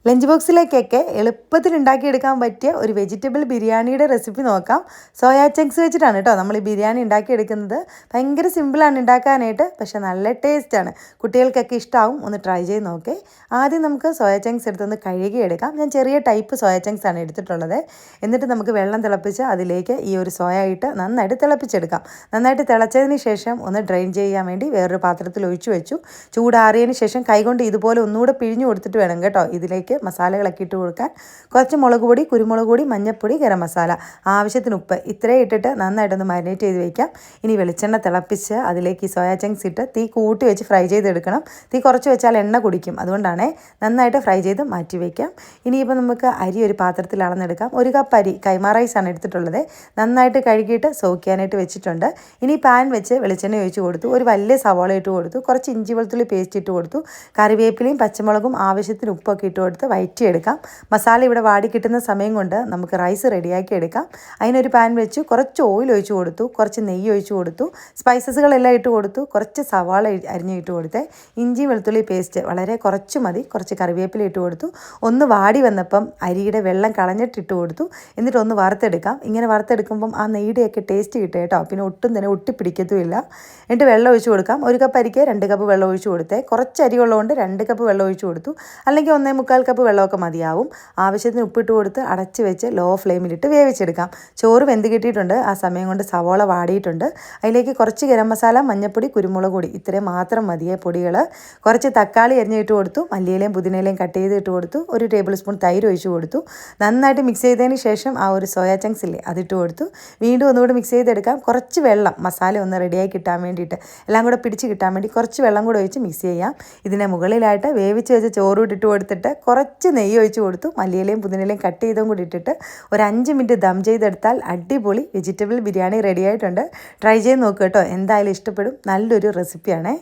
Lunch ബോക്സിലേക്കൊക്കെ എളുപ്പത്തിൽ ഉണ്ടാക്കിയെടുക്കാൻ പറ്റിയ ഒരു വെജിറ്റബിൾ ബിരിയാണിയുടെ റെസിപ്പി നോക്കാം. സോയാ ചങ്ക്സ് വെച്ചിട്ടാണ് കേട്ടോ നമ്മൾ ഈ ബിരിയാണി ഉണ്ടാക്കിയെടുക്കുന്നത്. ഭയങ്കര സിമ്പിളാണ് ഉണ്ടാക്കാനായിട്ട്, പക്ഷേ നല്ല ടേസ്റ്റാണ്. കുട്ടികൾക്കൊക്കെ ഇഷ്ടമാവും. ഒന്ന് ട്രൈ ചെയ്ത് നോക്കേ. ആദ്യം നമുക്ക് സോയാ ചങ്ക്സ് എടുത്തൊന്ന് കഴുകിയെടുക്കാം. ഞാൻ ചെറിയ ടൈപ്പ് സോയാ ചങ്ക്സ് ആണ് എടുത്തിട്ടുള്ളത്. എന്നിട്ട് നമുക്ക് വെള്ളം തിളപ്പിച്ച് അതിലേക്ക് ഈ ഒരു സോയ ഇട്ട് നന്നായിട്ട് തിളപ്പിച്ചെടുക്കാം. നന്നായിട്ട് തിളച്ചതിന് ശേഷം ഒന്ന് ഡ്രെയിൻ ചെയ്യാൻ വേണ്ടി വേറൊരു പാത്രത്തിൽ ഒഴിച്ചു വെച്ചു. ചൂടാറിയതിന് ശേഷം കൈകൊണ്ട് ഇതുപോലെ ഒന്നുകൂടെ പിഴിഞ്ഞു കൊടുത്തിട്ട് വേണം കേട്ടോ ഇതിലേക്ക് മസാലകളൊക്കെ ഇട്ട് കൊടുക്കാൻ. കുറച്ച് മുളക് പൊടി, കുരുമുളക് പൊടി, മഞ്ഞൾപ്പൊടി, ഗരം മസാല, ആവശ്യത്തിന് ഉപ്പ്, ഇത്രയും ഇട്ടിട്ട് നന്നായിട്ടൊന്ന് മാരിനേറ്റ് ചെയ്ത് വയ്ക്കാം. ഇനി വെളിച്ചെണ്ണ തിളപ്പിച്ച് അതിലേക്ക് ഈ സോയാ ചങ്ക്സ് ഇട്ട് തീ കൂട്ടി വെച്ച് ഫ്രൈ ചെയ്തെടുക്കണം. തീ കുറച്ച് വെച്ചാൽ എണ്ണ കുടിക്കും, അതുകൊണ്ടാണ് നന്നായിട്ട് ഫ്രൈ ചെയ്ത് മാറ്റി വയ്ക്കാം. ഇനിയിപ്പോൾ നമുക്ക് അരി ഒരു പാത്രത്തിൽ അളന്നെടുക്കാം. 1 കപ്പ് അരി കൈമാ റൈസാണ് എടുത്തിട്ടുള്ളത്. നന്നായിട്ട് കഴുകിയിട്ട് സോക്ക് ചെയ്യാനായിട്ട് വെച്ചിട്ടുണ്ട്. ഇനി പാൻ വെച്ച് വെളിച്ചെണ്ണ ഒഴിച്ച് കൊടുത്തു. ഒരു വലിയ സവാള ഇട്ട് കൊടുത്തു. കുറച്ച് ഇഞ്ചി വെളുത്തുള്ളി പേസ്റ്റ് ഇട്ട് കൊടുത്തു. കറിവേപ്പിലയും പച്ചമുളകും ആവശ്യത്തിന് ഉപ്പൊക്കെ ഇട്ട് കൊടുത്ത് വഴറ്റിയെടുക്കാം. മസാല ഇവിടെ വാടി കിട്ടുന്ന സമയം കൊണ്ട് നമുക്ക് റൈസ് റെഡിയാക്കി എടുക്കാം. അതിനൊരു പാൻ വെച്ച് കുറച്ച് ഓയിൽ ഒഴിച്ച് കൊടുത്തു. കുറച്ച് നെയ്യ് ഒഴിച്ച് കൊടുത്തു. സ്പൈസസുകളെല്ലാം ഇട്ട് കൊടുത്തു. കുറച്ച് സവാള അരിഞ്ഞിട്ട് കൊടുത്തേ. ഇഞ്ചി വെളുത്തുള്ളി പേസ്റ്റ് വളരെ കുറച്ച് മതി. കുറച്ച് കറിവേപ്പില ഇട്ട് കൊടുത്തു. ഒന്ന് വാടി വന്നപ്പം അരിയുടെ വെള്ളം കളഞ്ഞിട്ടിട്ട് കൊടുത്തു. എന്നിട്ട് ഒന്ന് വറുത്തെടുക്കാം. ഇങ്ങനെ വറുത്തെടുക്കുമ്പം ആ നെയ്യുടെയൊക്കെ ടേസ്റ്റ് കിട്ടും കേട്ടോ. പിന്നെ ഒട്ടും തന്നെ ഒട്ടിപ്പിടിക്കത്തുമില്ല. എന്നിട്ട് വെള്ളം ഒഴിച്ച് കൊടുക്കാം. 1 കപ്പ് അരിക്ക് 2 കപ്പ് വെള്ളം ഒഴിച്ച് കൊടുത്തേ. കുറച്ച് അരി ഉള്ളതുകൊണ്ട് 2 കപ്പ് വെള്ളം ഒഴിച്ച് കൊടുത്തു. അല്ലെങ്കിൽ 1.25 കപ്പ് വെള്ളമൊക്കെ മതിയാവും. ആവശ്യത്തിന് ഉപ്പിട്ട് കൊടുത്ത് അടച്ച് വെച്ച് ലോ ഫ്ലെയിമിലിട്ട് വേവിച്ചെടുക്കാം. ചോറ് വെന്ത് കിട്ടിയിട്ടുണ്ട്. ആ സമയം കൊണ്ട് സവോള വാടിയിട്ടുണ്ട്. അതിലേക്ക് കുറച്ച് ഗരം മസാല, മഞ്ഞൾപ്പൊടി, കുരുമുളക് പൊടി, ഇത്രയും മാത്രം മതിയേ പൊടികൾ. കുറച്ച് തക്കാളി അരിഞ്ഞിട്ട് കൊടുത്തു. മല്ലിയിലയും പുതിനയിലയും കട്ട് ചെയ്തിട്ട് കൊടുത്തു. 1 ടേബിൾ സ്പൂൺ തൈര് ഒഴിച്ച് കൊടുത്തു. നന്നായിട്ട് മിക്സ് ചെയ്തതിന് ശേഷം ആ ഒരു സോയാ ചങ്ക്സ് ഇല്ലേ അതിട്ട് കൊടുത്തു. വീണ്ടും ഒന്നുകൂടി മിക്സ് ചെയ്തെടുക്കാം. കുറച്ച് വെള്ളം മസാല ഒന്ന് റെഡിയായി കിട്ടാൻ വേണ്ടിയിട്ട്, എല്ലാം കൂടെ പിടിച്ച് കിട്ടാൻ വേണ്ടി കുറച്ച് വെള്ളം കൂടെ ഒഴിച്ച് മിക്സ് ചെയ്യാം. ഇതിൻ്റെ മുകളിലായിട്ട് വേവിച്ച് വെച്ച് ചോറ് ഇട്ടിട്ട് കൊടുത്തിട്ട് കുറച്ച് നെയ്യ് ഒഴിച്ച് കൊടുത്തു. മല്ലിയിലയും പുതിനയിലയും കട്ട് ചെയ്തും കൂടി ഇട്ടിട്ട് ഒരു 5 മിനിറ്റ് ദം ചെയ്തെടുത്താൽ അടിപൊളി വെജിറ്റബിൾ ബിരിയാണി റെഡി ആയിട്ടുണ്ട്. ട്രൈ ചെയ്ത് നോക്കുക കേട്ടോ. എന്തായാലും ഇഷ്ടപ്പെടും. നല്ലൊരു റെസിപ്പിയാണേ.